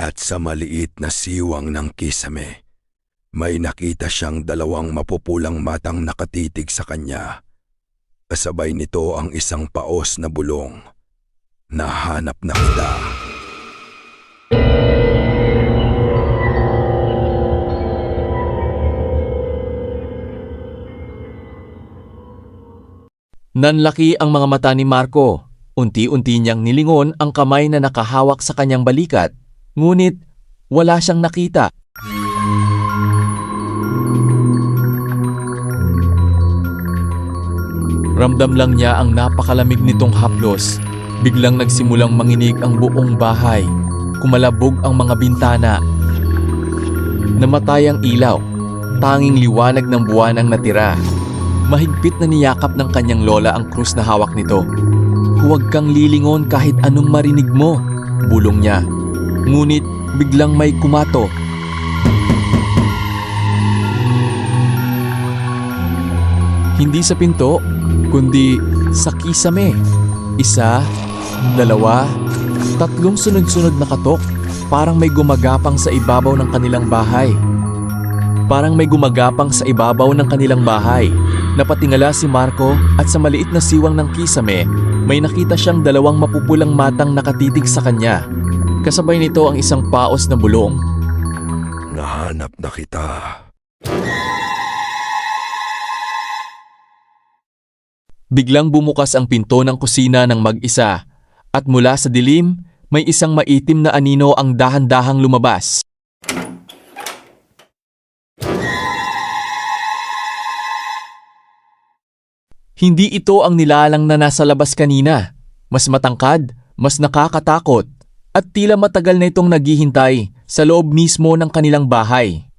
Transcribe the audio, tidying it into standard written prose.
At sa maliit na siwang ng kisame, may nakita siyang dalawang mapupulang matang nakatitig sa kanya. Kasabay nito ang isang paos na bulong. Nahanap na kita. Nanlaki ang mga mata ni Marco. Unti-unti niyang nilingon ang kamay na nakahawak sa kanyang balikat. Ngunit wala siyang nakita. Ramdam lang niya ang napakalamig nitong haplos. Biglang nagsimulang manginig ang buong bahay. Kumalabog ang mga bintana. Namatay ang ilaw. Tanging liwanag ng buwan ang natira. Mahigpit na niyakap ng kanyang lola ang krus na hawak nito. "Huwag kang lilingon kahit anong marinig mo," bulong niya. Ngunit biglang may kumatok. Hindi sa pinto, kundi sa kisame. 1, 2, 3 sunod-sunod na katok. Parang may gumagapang sa ibabaw ng kanilang bahay. Napatingala si Marco at sa maliit na siwang ng kisame, may nakita siyang dalawang mapupulang matang nakatitig sa kanya. Kasabay nito ang isang paos na bulong. Nahanap na kita. Biglang bumukas ang pinto ng kusina ng mag-isa at mula sa dilim, may isang maitim na anino ang dahan-dahang lumabas. Hindi ito ang nilalang na nasa labas kanina. Mas matangkad, mas nakakatakot, at tila matagal na itong naghihintay sa loob mismo ng kanilang bahay.